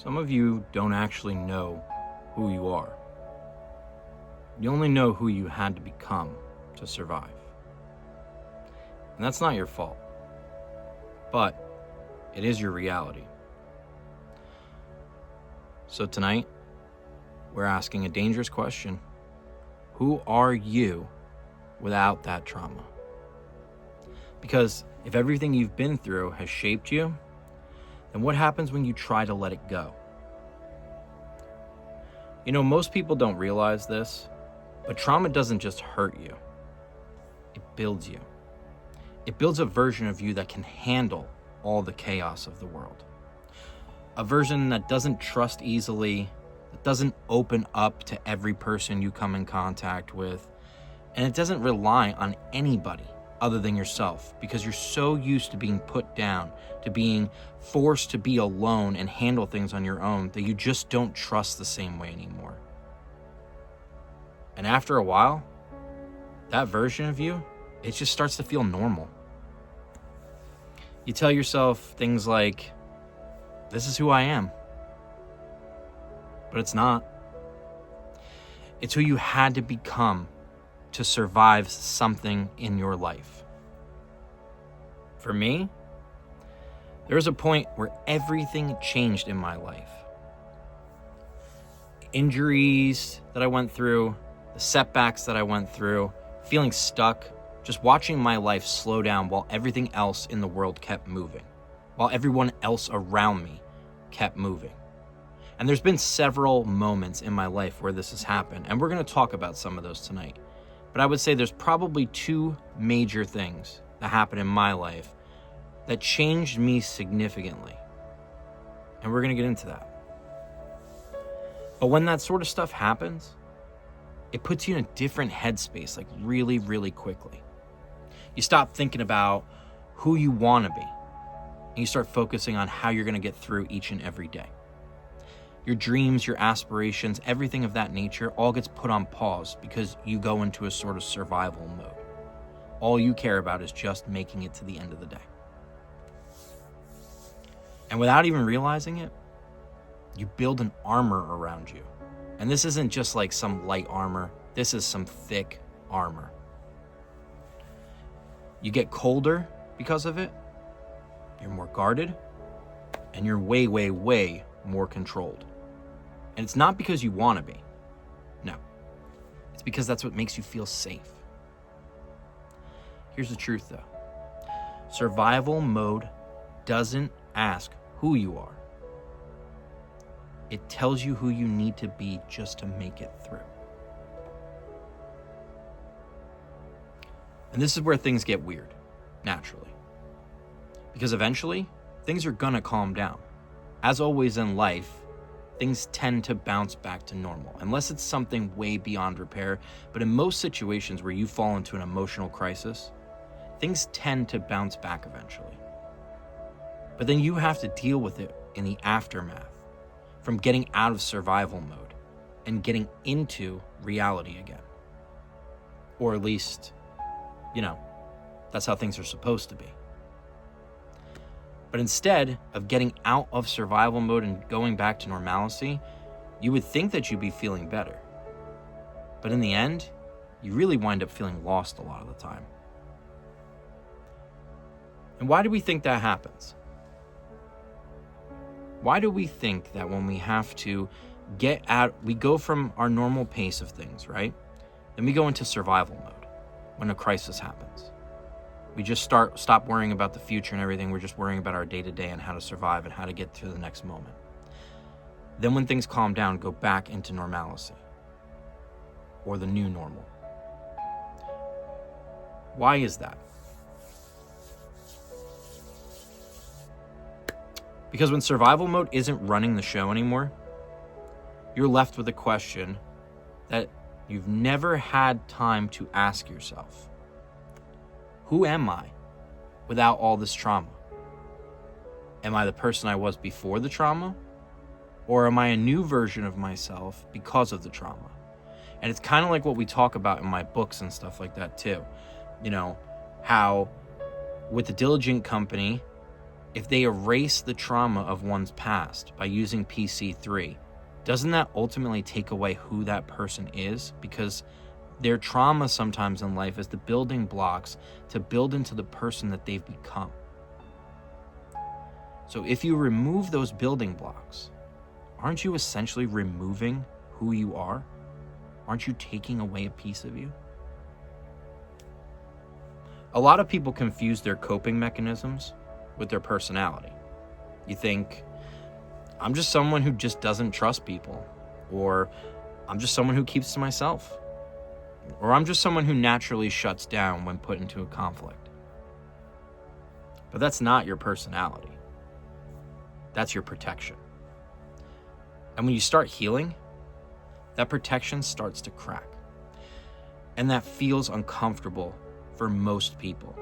Some of you don't actually know who you are. You only know who you had to become to survive. And that's not your fault, but it is your reality. So tonight, we're asking a dangerous question. Who are you without that trauma? Because if everything you've been through has shaped you, then what happens when you try to let it go? You know, most people don't realize this, but trauma doesn't just hurt you. It builds you. It builds a version of you that can handle all the chaos of the world. A version that doesn't trust easily, that doesn't open up to every person you come in contact with, and it doesn't rely on anybody other than yourself, because you're so used to being put down, to being forced to be alone and handle things on your own, that you just don't trust the same way anymore. And after a while, that version of you, it just starts to feel normal. You tell yourself things like, this is who I am. But it's not. It's who you had to become to survive something in your life. For me, there was a point where everything changed in my life. Injuries that I went through, the setbacks that I went through, feeling stuck, just watching my life slow down while everything else in the world kept moving, while everyone else around me kept moving. And there's been several moments in my life where this has happened, and we're going to talk about some of those tonight. But I would say there's probably two major things that happened in my life that changed me significantly. And we're going to get into that. But when that sort of stuff happens, it puts you in a different headspace, like really, really quickly. You stop thinking about who you want to be, and you start focusing on how you're going to get through each and every day. Your dreams, your aspirations, everything of that nature all gets put on pause because you go into a sort of survival mode. All you care about is just making it to the end of the day. And without even realizing it, you build an armor around you. And this isn't just like some light armor. This is some thick armor. You get colder because of it. You're more guarded. And you're way, way, way more controlled. And it's not because you want to be. No. It's because that's what makes you feel safe. Here's the truth, though. Survival mode doesn't ask who you are. It tells you who you need to be just to make it through. And this is where things get weird, naturally. Because eventually, things are gonna calm down. As always in life, things tend to bounce back to normal, unless it's something way beyond repair. But in most situations where you fall into an emotional crisis, things tend to bounce back eventually. But then you have to deal with it in the aftermath, from getting out of survival mode and getting into reality again. Or at least, that's how things are supposed to be. But instead of getting out of survival mode and going back to normalcy, you would think that you'd be feeling better. But in the end, you really wind up feeling lost a lot of the time. And why do we think that happens? Why do we think that when we have to we go from our normal pace of things, right? Then we go into survival mode when a crisis happens. We just stop worrying about the future and everything. We're just worrying about our day-to-day and how to survive and how to get through the next moment. Then when things calm down, go back into normalcy or the new normal. Why is that? Because when survival mode isn't running the show anymore, you're left with a question that you've never had time to ask yourself. Who am I without all this trauma? Am I the person I was before the trauma? Or am I a new version of myself because of the trauma? And it's kind of like what we talk about in my books and stuff like that too. How with the Diligent Company, if they erase the trauma of one's past by using PC3, doesn't that ultimately take away who that person is? Because their trauma sometimes in life is the building blocks to build into the person that they've become. So if you remove those building blocks, aren't you essentially removing who you are? Aren't you taking away a piece of you? A lot of people confuse their coping mechanisms with their personality. You think, I'm just someone who just doesn't trust people, or I'm just someone who keeps to myself, or I'm just someone who naturally shuts down when put into a conflict. But that's not your personality. That's your protection. And when you start healing, that protection starts to crack. And that feels uncomfortable for most people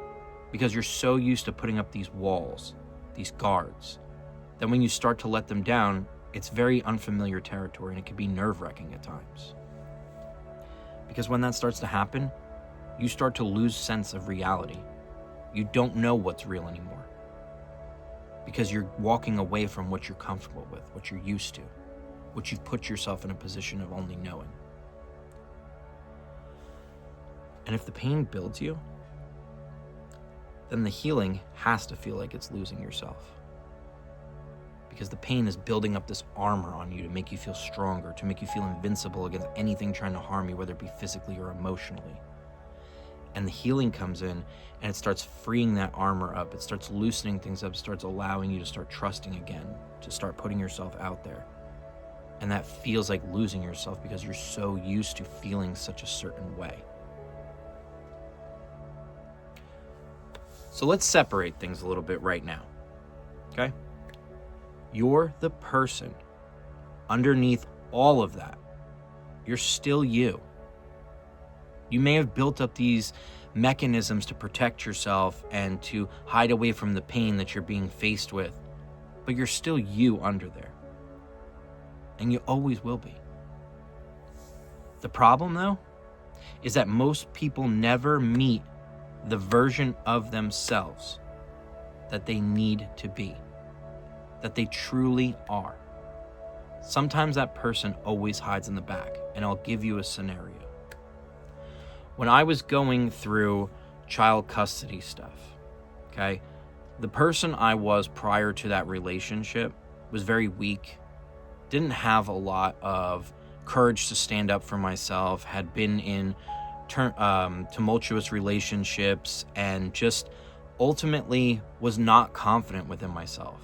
because you're so used to putting up these walls, these guards, that when you start to let them down, it's very unfamiliar territory and it can be nerve-wracking at times. Because when that starts to happen, you start to lose sense of reality. You don't know what's real anymore because you're walking away from what you're comfortable with, what you're used to, what you've put yourself in a position of only knowing. And if the pain builds you, then the healing has to feel like it's losing yourself. Because the pain is building up this armor on you to make you feel stronger, to make you feel invincible against anything trying to harm you, whether it be physically or emotionally. And the healing comes in and it starts freeing that armor up. It starts loosening things up, starts allowing you to start trusting again, to start putting yourself out there. And that feels like losing yourself because you're so used to feeling such a certain way. So let's separate things a little bit right now, okay? You're the person underneath all of that. You're still you. You may have built up these mechanisms to protect yourself and to hide away from the pain that you're being faced with, but you're still you under there. And you always will be. The problem, though, is that most people never meet the version of themselves that they need to be, that they truly are. Sometimes that person always hides in the back, and I'll give you a scenario. When I was going through child custody stuff, okay, the person I was prior to that relationship was very weak, didn't have a lot of courage to stand up for myself, had been in tumultuous relationships, and just ultimately was not confident within myself.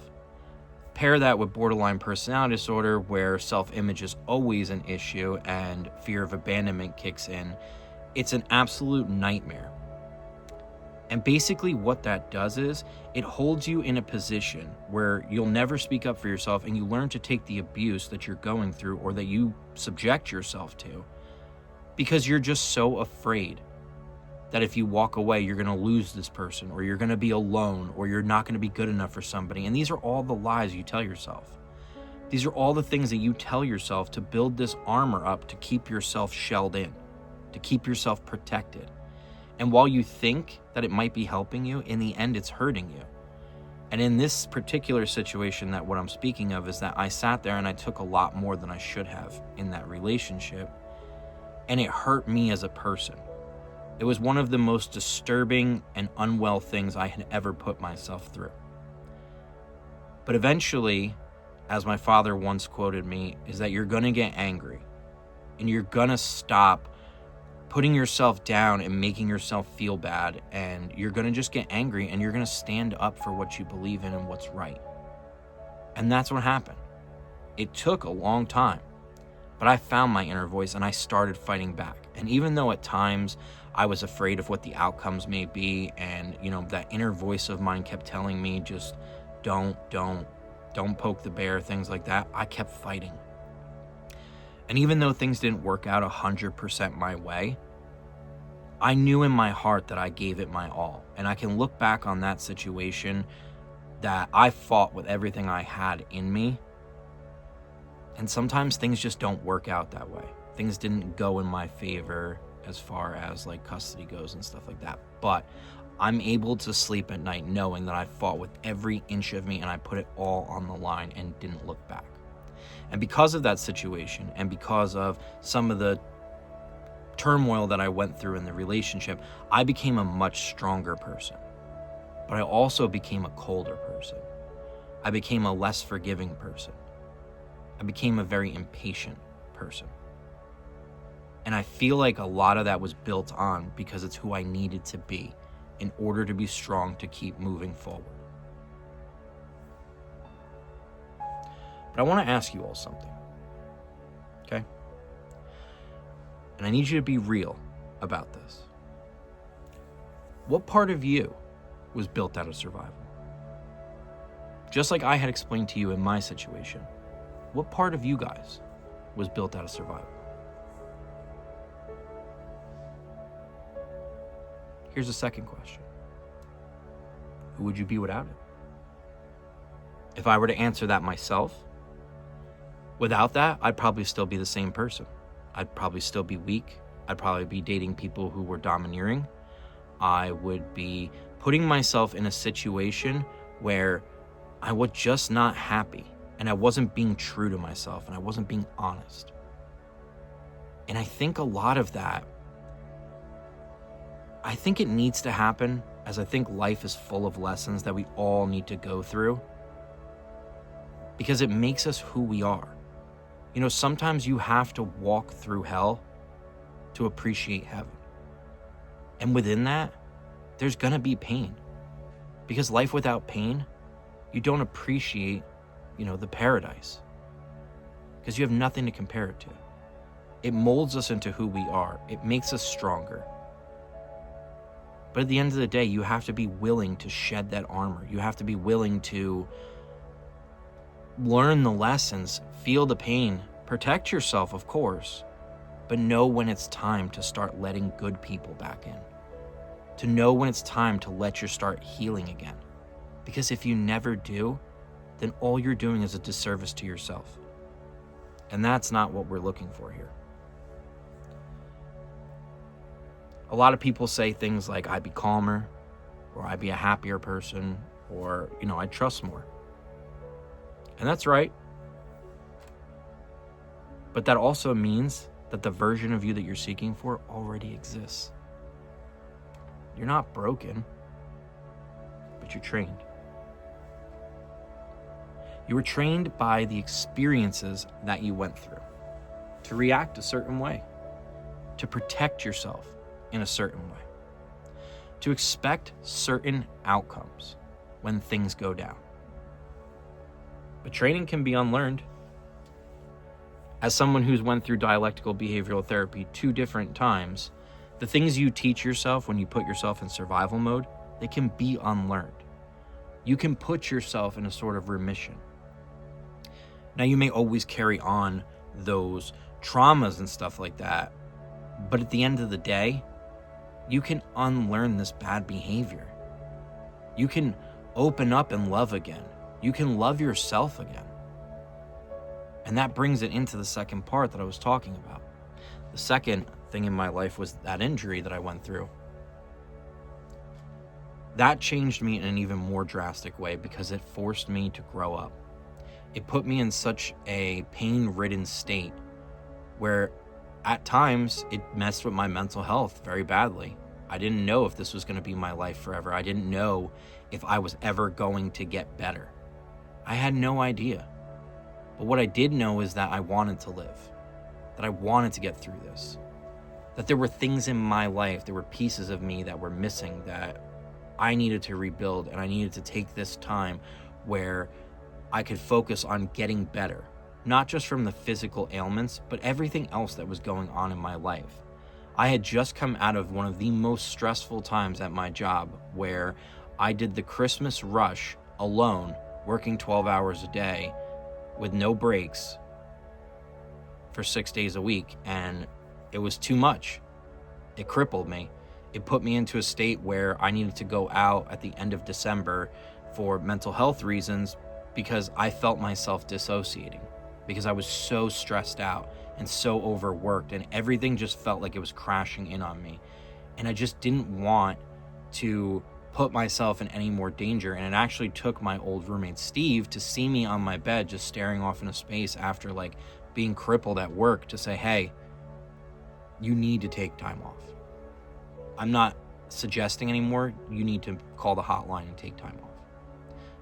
Pair that with borderline personality disorder, where self-image is always an issue and fear of abandonment kicks in. It's an absolute nightmare. And basically what that does is it holds you in a position where you'll never speak up for yourself, and you learn to take the abuse that you're going through or that you subject yourself to because you're just so afraid that if you walk away, you're going to lose this person, or you're going to be alone, or you're not going to be good enough for somebody. And these are all the lies you tell yourself. These are all the things that you tell yourself to build this armor up to keep yourself shelled in, to keep yourself protected. And while you think that it might be helping you, in the end, it's hurting you. And in this particular situation, that what I'm speaking of is that I sat there and I took a lot more than I should have in that relationship. And it hurt me as a person. It was one of the most disturbing and unwell things I had ever put myself through. But eventually, as my father once quoted me, is that you're going to get angry and you're going to stop putting yourself down and making yourself feel bad, and you're going to just get angry and you're going to stand up for what you believe in and what's right. And that's what happened. It took a long time, but I found my inner voice and I started fighting back. And even though at times I was afraid of what the outcomes may be, and that inner voice of mine kept telling me just don't poke the bear, things like that, I kept fighting. And even though things didn't work out 100% my way, I knew in my heart that I gave it my all. And I can look back on that situation that I fought with everything I had in me. And sometimes things just don't work out that way. Things didn't go in my favor as far as like custody goes and stuff like that. But I'm able to sleep at night knowing that I fought with every inch of me and I put it all on the line and didn't look back. And because of that situation, and because of some of the turmoil that I went through in the relationship, I became a much stronger person. But I also became a colder person. I became a less forgiving person. I became a very impatient person. And I feel like a lot of that was built on because it's who I needed to be in order to be strong to keep moving forward. But I want to ask you all something, okay? And I need you to be real about this. What part of you was built out of survival? Just like I had explained to you in my situation, what part of you guys was built out of survival? Here's a second question. Who would you be without it? If I were to answer that myself, without that, I'd probably still be the same person. I'd probably still be weak. I'd probably be dating people who were domineering. I would be putting myself in a situation where I was just not happy and I wasn't being true to myself and I wasn't being honest. And I think a lot of that, I think it needs to happen, as I think life is full of lessons that we all need to go through because it makes us who we are. You know, sometimes you have to walk through hell to appreciate heaven. And within that, there's gonna be pain. Because life without pain, you don't appreciate, the paradise. Because you have nothing to compare it to. It molds us into who we are. It makes us stronger. But at the end of the day, you have to be willing to shed that armor. You have to be willing to learn the lessons, feel the pain, protect yourself, of course, but know when it's time to start letting good people back in. To know when it's time to let you start healing again. Because if you never do, then all you're doing is a disservice to yourself. And that's not what we're looking for here. A lot of people say things like, I'd be calmer, or I'd be a happier person, or, I'd trust more. And that's right. But that also means that the version of you that you're seeking for already exists. You're not broken, but you're trained. You were trained by the experiences that you went through to react a certain way, to protect yourself in a certain way, to expect certain outcomes when things go down. But training can be unlearned. As someone who's went through dialectical behavioral therapy 2 different times, the things you teach yourself when you put yourself in survival mode, they can be unlearned. You can put yourself in a sort of remission. Now, you may always carry on those traumas and stuff like that, but at the end of the day, you can unlearn this bad behavior. You can open up and love again. You can love yourself again. And that brings it into the second part that I was talking about. The second thing in my life was that injury that I went through. That changed me in an even more drastic way because it forced me to grow up. It put me in such a pain-ridden state where at times it messed with my mental health very badly. I didn't know if this was going to be my life forever. I didn't know if I was ever going to get better. I had no idea. But what I did know is that I wanted to live, that I wanted to get through this, that there were things in my life, there were pieces of me that were missing that I needed to rebuild, and I needed to take this time where I could focus on getting better, not just from the physical ailments, but everything else that was going on in my life. I had just come out of one of the most stressful times at my job where I did the Christmas rush alone, working 12 hours a day with no breaks for 6 days a week, and it was too much. It crippled me. It put me into a state where I needed to go out at the end of December for mental health reasons because I felt myself dissociating, because I was so stressed out and so overworked, and everything just felt like it was crashing in on me. And I just didn't want to put myself in any more danger. And it actually took my old roommate Steve to see me on my bed just staring off into space after like being crippled at work to say, hey, you need to take time off. I'm not suggesting anymore. You need to call the hotline and take time off.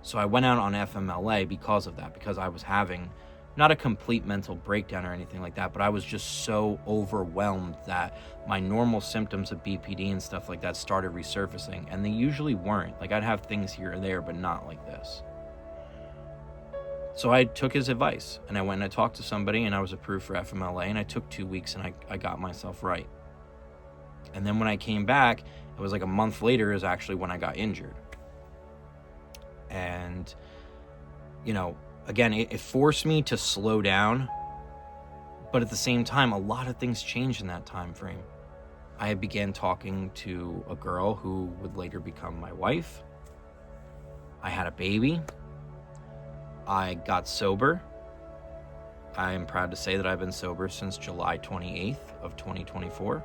So I went out on FMLA because of that, because I was having not a complete mental breakdown or anything like that, but I was just so overwhelmed that my normal symptoms of BPD and stuff like that started resurfacing, and they usually weren't. Like, I'd have things here or there, but not like this. So I took his advice, and I went and I talked to somebody, and I was approved for FMLA, and I took 2 weeks, and I got myself right. And then when I came back, it was like a month later is actually when I got injured. And, you know, again, it forced me to slow down, but at the same time, a lot of things changed in that time frame. I began talking to a girl who would later become my wife. I had a baby. I got sober. I am proud to say that I've been sober since July 28th of 2024.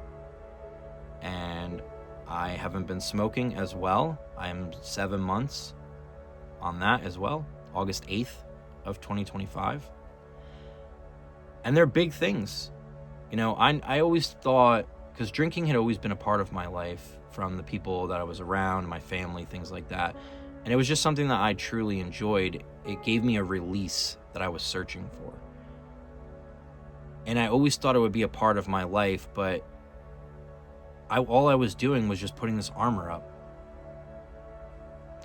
And I haven't been smoking as well. I'm 7 months on that as well, August 8th of 2025. And they're big things. You know, I always thought, because drinking had always been a part of my life from the people that I was around, my family, things like that. And it was just something that I truly enjoyed. It gave me a release that I was searching for. And I always thought it would be a part of my life, but all I was doing was just putting this armor up.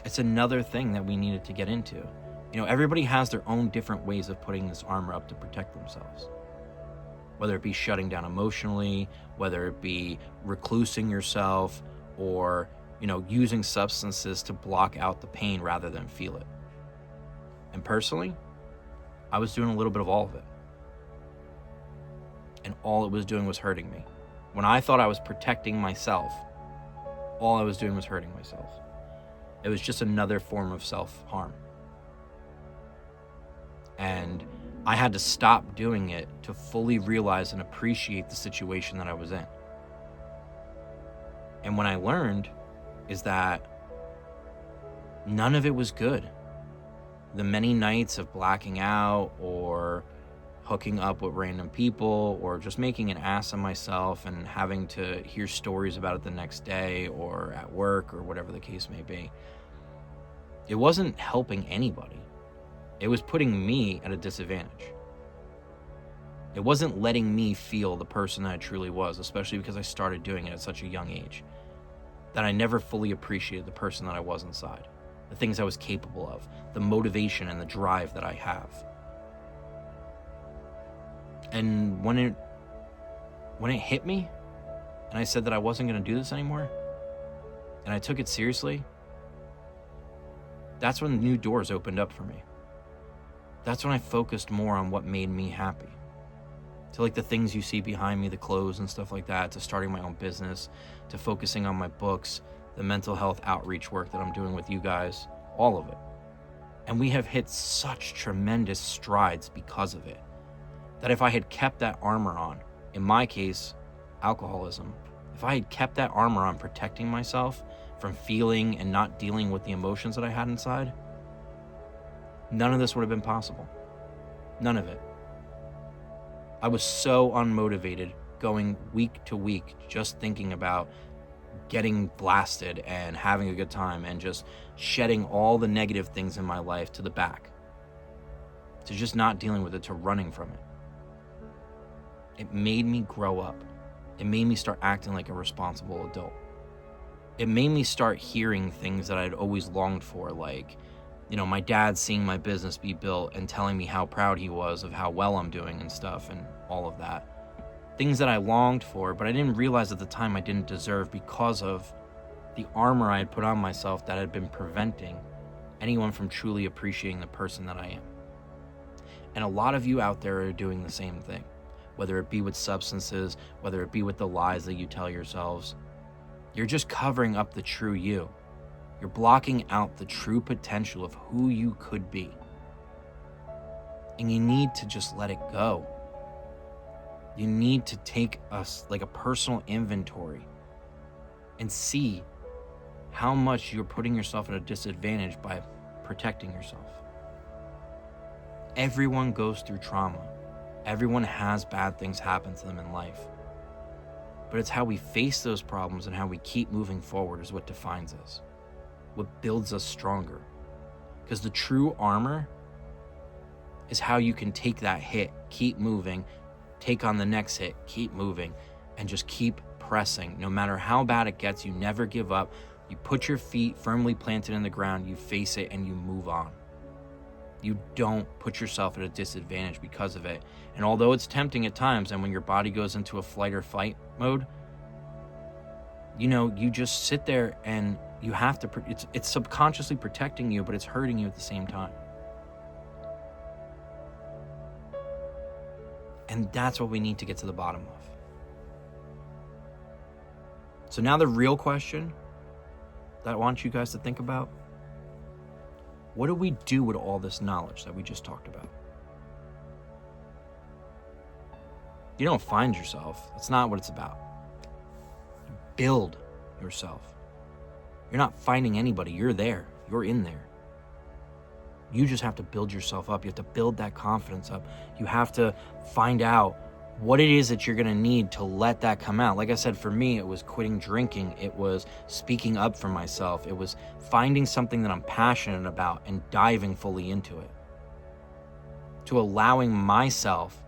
It's another thing that we needed to get into. You know, everybody has their own different ways of putting this armor up to protect themselves. Whether it be shutting down emotionally, whether it be reclusing yourself, or, you know, using substances to block out the pain rather than feel it. And personally, I was doing a little bit of all of it. And all it was doing was hurting me. When I thought I was protecting myself, all I was doing was hurting myself. It was just another form of self-harm. And I had to stop doing it to fully realize and appreciate the situation that I was in. And what I learned is that none of it was good. The many nights of blacking out or hooking up with random people or just making an ass of myself and having to hear stories about it the next day or at work or whatever the case may be, it wasn't helping anybody. It was putting me at a disadvantage. It wasn't letting me feel the person that I truly was, especially because I started doing it at such a young age, that I never fully appreciated the person that I was inside, the things I was capable of, the motivation and the drive that I have. And when it hit me, and I said that I wasn't going to do this anymore, and I took it seriously, that's when new doors opened up for me. That's when I focused more on what made me happy. To like the things you see behind me, the clothes and stuff like that, to starting my own business, to focusing on my books, the mental health outreach work that I'm doing with you guys, all of it. And we have hit such tremendous strides because of it, that if I had kept that armor on, in my case, alcoholism, if I had kept that armor on protecting myself from feeling and not dealing with the emotions that I had inside, none of this would have been possible. None of it. I was so unmotivated going week to week, just thinking about getting blasted and having a good time and just shedding all the negative things in my life to the back, to just not dealing with it, to running from it. It made me grow up. It made me start acting like a responsible adult. It made me start hearing things that I'd always longed for, like, you know, my dad seeing my business be built and telling me how proud he was of how well I'm doing and stuff and all of that. Things that I longed for, but I didn't realize at the time I didn't deserve because of the armor I had put on myself that had been preventing anyone from truly appreciating the person that I am. And a lot of you out there are doing the same thing, whether it be with substances, whether it be with the lies that you tell yourselves. You're just covering up the true you. You're blocking out the true potential of who you could be. And you need to just let it go. You need to take a personal inventory and see how much you're putting yourself at a disadvantage by protecting yourself. Everyone goes through trauma. Everyone has bad things happen to them in life. But it's how we face those problems and how we keep moving forward is what defines us, what builds us stronger. Because the true armor is how you can take that hit, keep moving, take on the next hit, keep moving, and just keep pressing. No matter how bad it gets, you never give up. You put your feet firmly planted in the ground, you face it, and you move on. You don't put yourself at a disadvantage because of it. And although it's tempting at times, and when your body goes into a flight or fight mode, you just sit there and you have to, it's subconsciously protecting you, but it's hurting you at the same time. And that's what we need to get to the bottom of. So now the real question that I want you guys to think about: what do we do with all this knowledge that we just talked about? You don't find yourself. That's not what it's about. You build yourself. You're not finding anybody. You're there. You're in there. You just have to build yourself up. You have to build that confidence up. You have to find out what it is that you're going to need to let that come out. Like I said, for me, it was quitting drinking. It was speaking up for myself. It was finding something that I'm passionate about and diving fully into it. To allowing myself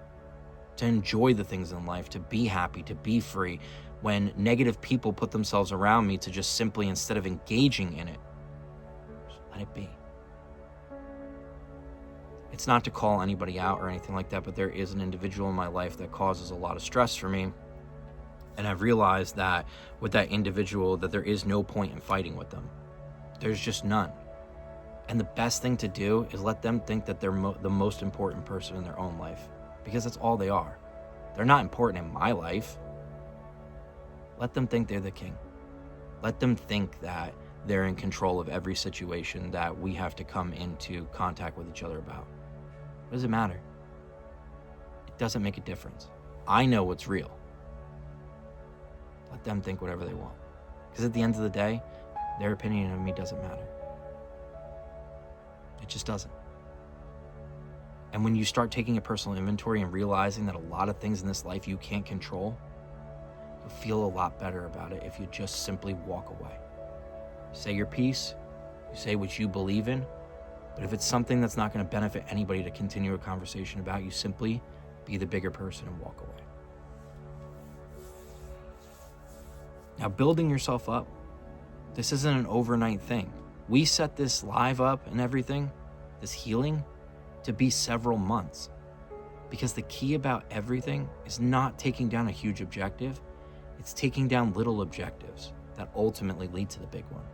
to enjoy the things in life, to be happy, to be free. When negative people put themselves around me, to just simply, instead of engaging in it, just let it be. It's not to call anybody out or anything like that, but there is an individual in my life that causes a lot of stress for me. And I've realized that with that individual, that there is no point in fighting with them. There's just none. And the best thing to do is let them think that they're the most important person in their own life, because that's all they are. They're not important in my life. Let them think they're the king. Let them think that they're in control of every situation that we have to come into contact with each other about. What does it matter? It doesn't make a difference. I know what's real. Let them think whatever they want. Because at the end of the day, their opinion of me doesn't matter. It just doesn't. And when you start taking a personal inventory and realizing that a lot of things in this life you can't control, you'll feel a lot better about it if you just simply walk away. Say your piece, you say what you believe in, but if it's something that's not going to benefit anybody to continue a conversation about, you simply be the bigger person and walk away. Now, building yourself up, this isn't an overnight thing. We set this live up and everything, this healing, to be several months. Because the key about everything is not taking down a huge objective, it's taking down little objectives that ultimately lead to the big one.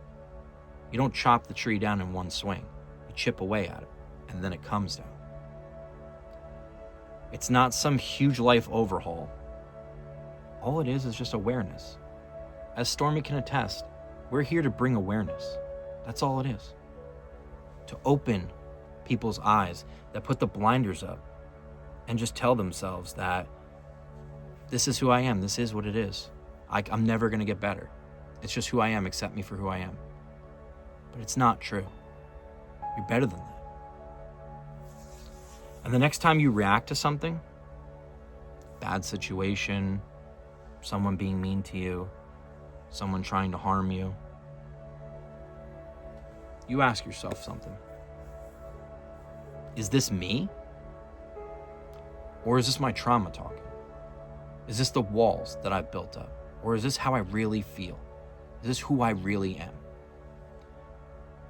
You don't chop the tree down in one swing. You chip away at it, and then it comes down. It's not some huge life overhaul. All it is just awareness. As Stormy can attest, we're here to bring awareness. That's all it is. To open people's eyes that put the blinders up and just tell themselves that this is who I am. This is what it is. I'm never going to get better. It's just who I am. Accept me for who I am. But it's not true. You're better than that. And the next time you react to something, bad situation, someone being mean to you, someone trying to harm you, you ask yourself something. Is this me? Or is this my trauma talking? Is this the walls that I've built up? Or is this how I really feel? Is this who I really am?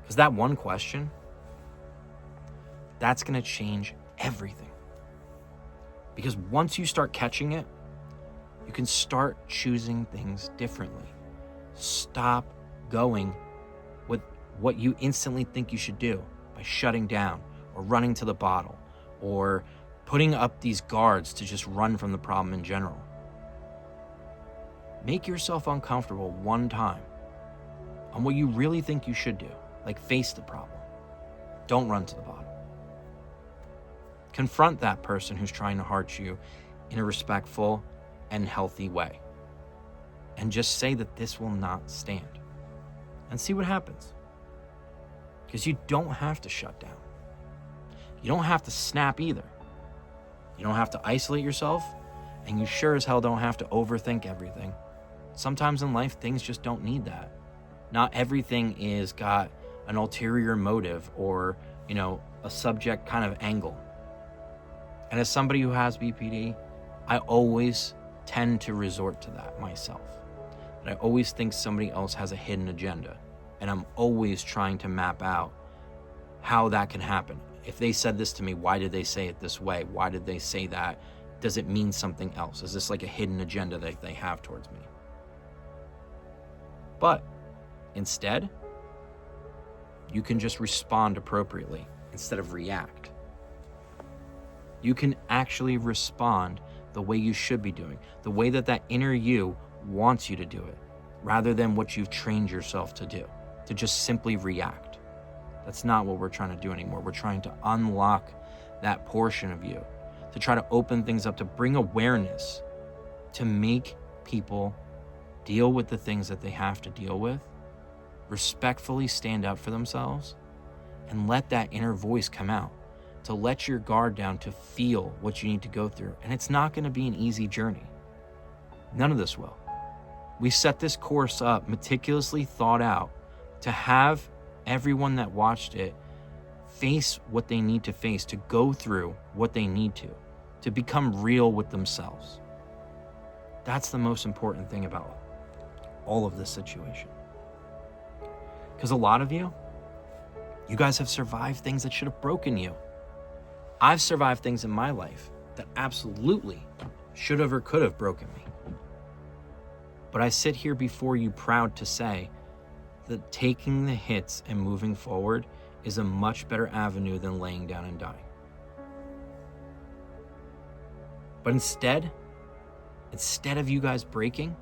Because that one question, that's going to change everything. Because once you start catching it, you can start choosing things differently. Stop going with what you instantly think you should do by shutting down or running to the bottle or putting up these guards to just run from the problem in general. Make yourself uncomfortable one time on what you really think you should do, like face the problem. Don't run to the bottom. Confront that person who's trying to hurt you in a respectful and healthy way. And just say that this will not stand. and see what happens. Because you don't have to shut down. You don't have to snap either. You don't have to isolate yourself, and you sure as hell don't have to overthink everything. Sometimes in life, things just don't need that. Not everything is got an ulterior motive or, a subject kind of angle. And as somebody who has BPD, I always tend to resort to that myself. And I always think somebody else has a hidden agenda. And I'm always trying to map out how that can happen. If they said this to me, why did they say it this way? Why did they say that? Does it mean something else? Is this like a hidden agenda that they have towards me? But instead, you can just respond appropriately instead of react. You can actually respond the way you should be doing, the way that inner you wants you to do it, rather than what you've trained yourself to do, to just simply react. That's not what we're trying to do anymore. We're trying to unlock that portion of you, to try to open things up, to bring awareness, to make people deal with the things that they have to deal with, respectfully stand up for themselves, and let that inner voice come out, to let your guard down, to feel what you need to go through. And it's not going to be an easy journey. None of this will. We set this course up, meticulously thought out, to have everyone that watched it face what they need to face, to go through what they need to become real with themselves. That's the most important thing about all of this situation. Because a lot of you guys have survived things that should have broken you. I've survived things in my life that absolutely should have or could have broken me. But I sit here before you proud to say that taking the hits and moving forward is a much better avenue than laying down and dying. But instead of you guys breaking,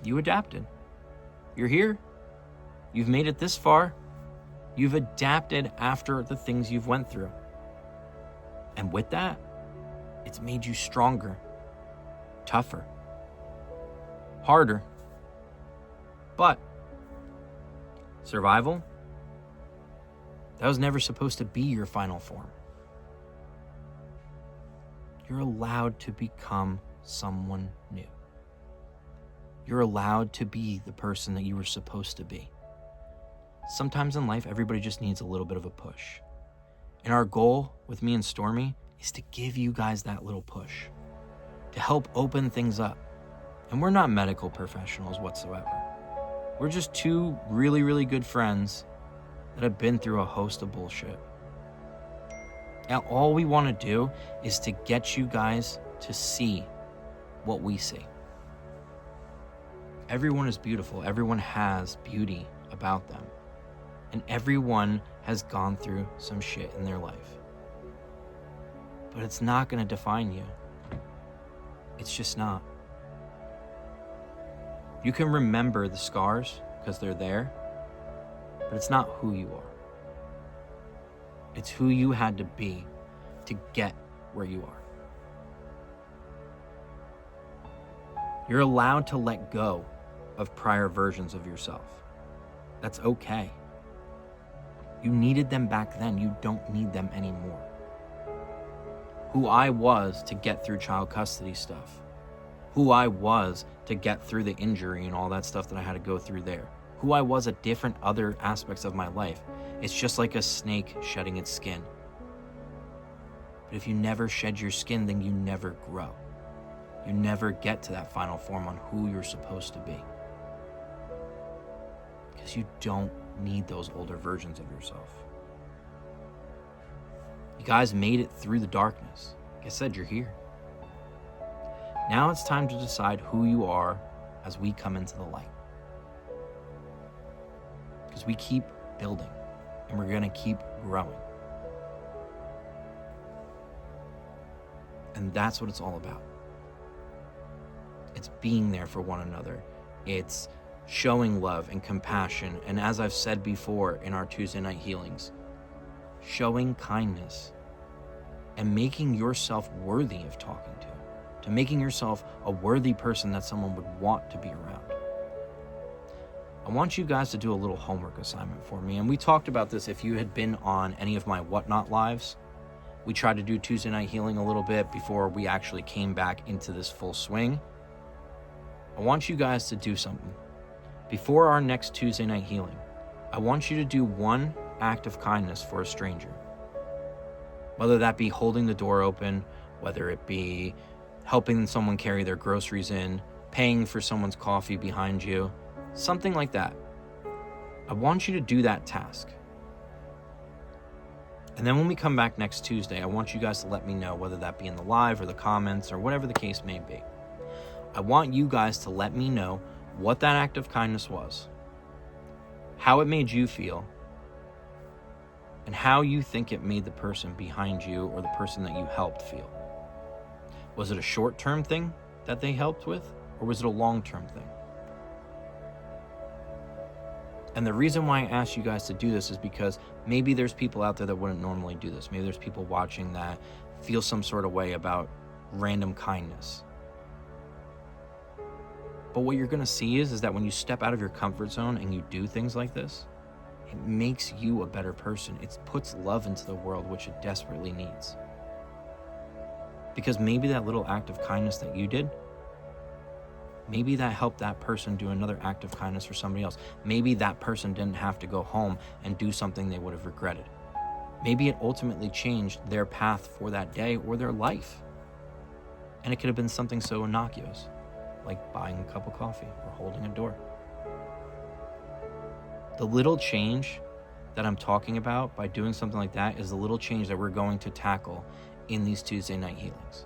you adapted. You're here. You've made it this far. You've adapted after the things you've went through. And with that, it's made you stronger, tougher, harder. But survival, that was never supposed to be your final form. You're allowed to become someone new. You're allowed to be the person that you were supposed to be. Sometimes in life, everybody just needs a little bit of a push. And our goal with me and Stormy is to give you guys that little push, to help open things up. And we're not medical professionals whatsoever. We're just two really, really good friends that have been through a host of bullshit. And all we want to do is to get you guys to see what we see. Everyone is beautiful. Everyone has beauty about them. And everyone has gone through some shit in their life. But it's not going to define you. It's just not. You can remember the scars because they're there, but it's not who you are. It's who you had to be to get where you are. You're allowed to let go of prior versions of yourself. That's okay. You needed them back then. You don't need them anymore. Who I was to get through child custody stuff. Who I was to get through the injury and all that stuff that I had to go through there. Who I was at different other aspects of my life. It's just like a snake shedding its skin. But if you never shed your skin, then you never grow. You never get to that final form on who you're supposed to be. Because you don't need those older versions of yourself. You guys made it through the darkness. Like I said, you're here. Now it's time to decide who you are as we come into the light. Because we keep building and we're going to keep growing. And that's what it's all about. It's being there for one another. It's showing love and compassion. And as I've said before in our Tuesday night healings, showing kindness and making yourself worthy of talking to making yourself a worthy person that someone would want to be around. I want you guys to do a little homework assignment for me. And we talked about this if you had been on any of my Whatnot lives. We tried to do Tuesday night healing a little bit before we actually came back into this full swing. I want you guys to do something. Before our next Tuesday night healing, I want you to do one act of kindness for a stranger. Whether that be holding the door open, whether it be helping someone carry their groceries in, paying for someone's coffee behind you, something like that. I want you to do that task. And then when we come back next Tuesday, I want you guys to let me know, whether that be in the live or the comments or whatever the case may be. I want you guys to let me know what that act of kindness was, how it made you feel, and how you think it made the person behind you or the person that you helped feel. Was it a short-term thing that they helped with, or was it a long-term thing? And the reason why I asked you guys to do this is because maybe there's people out there that wouldn't normally do this. Maybe there's people watching that feel some sort of way about random kindness. But what you're gonna see is that when you step out of your comfort zone and you do things like this, it makes you a better person. It puts love into the world, which it desperately needs. Because maybe that little act of kindness that you did, maybe that helped that person do another act of kindness for somebody else. Maybe that person didn't have to go home and do something they would have regretted. Maybe it ultimately changed their path for that day or their life. And it could have been something so innocuous, like buying a cup of coffee or holding a door. The little change that I'm talking about by doing something like that is the little change that we're going to tackle in these Tuesday night healings.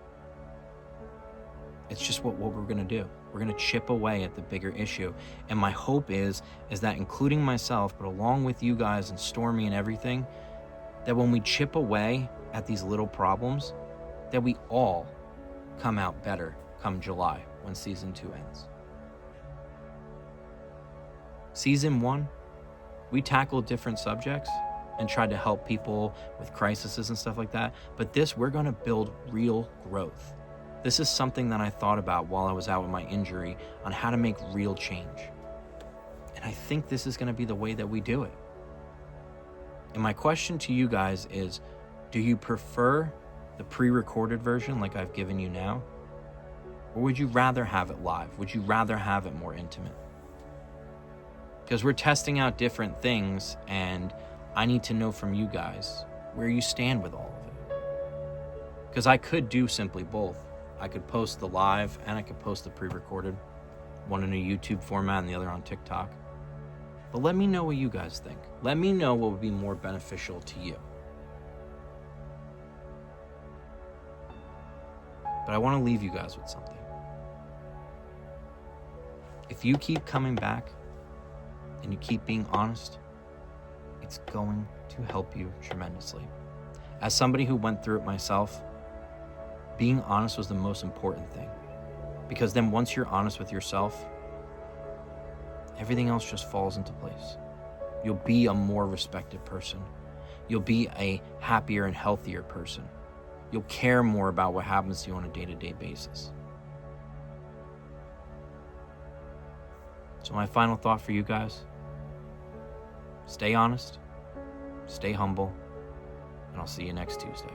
It's just what we're going to do. We're going to chip away at the bigger issue. And my hope is that including myself, but along with you guys and Stormy and everything, that when we chip away at these little problems, that we all come out better come July when season 2 ends. Season 1, we tackled different subjects and tried to help people with crises and stuff like that. But this, we're going to build real growth. This is something that I thought about while I was out with my injury on how to make real change. And I think this is going to be the way that we do it. And my question to you guys is, do you prefer the pre-recorded version like I've given you now? Or would you rather have it live? Would you rather have it more intimate? Because we're testing out different things, and I need to know from you guys where you stand with all of it. Because I could do simply both. I could post the live and I could post the pre-recorded, one in a YouTube format and the other on TikTok. But let me know what you guys think. Let me know what would be more beneficial to you. But I want to leave you guys with something. If you keep coming back and you keep being honest, it's going to help you tremendously. As somebody who went through it myself, being honest was the most important thing. Because then once you're honest with yourself, everything else just falls into place. You'll be a more respected person. You'll be a happier and healthier person. You'll care more about what happens to you on a day-to-day basis. So my final thought for you guys, stay honest, stay humble, and I'll see you next Tuesday.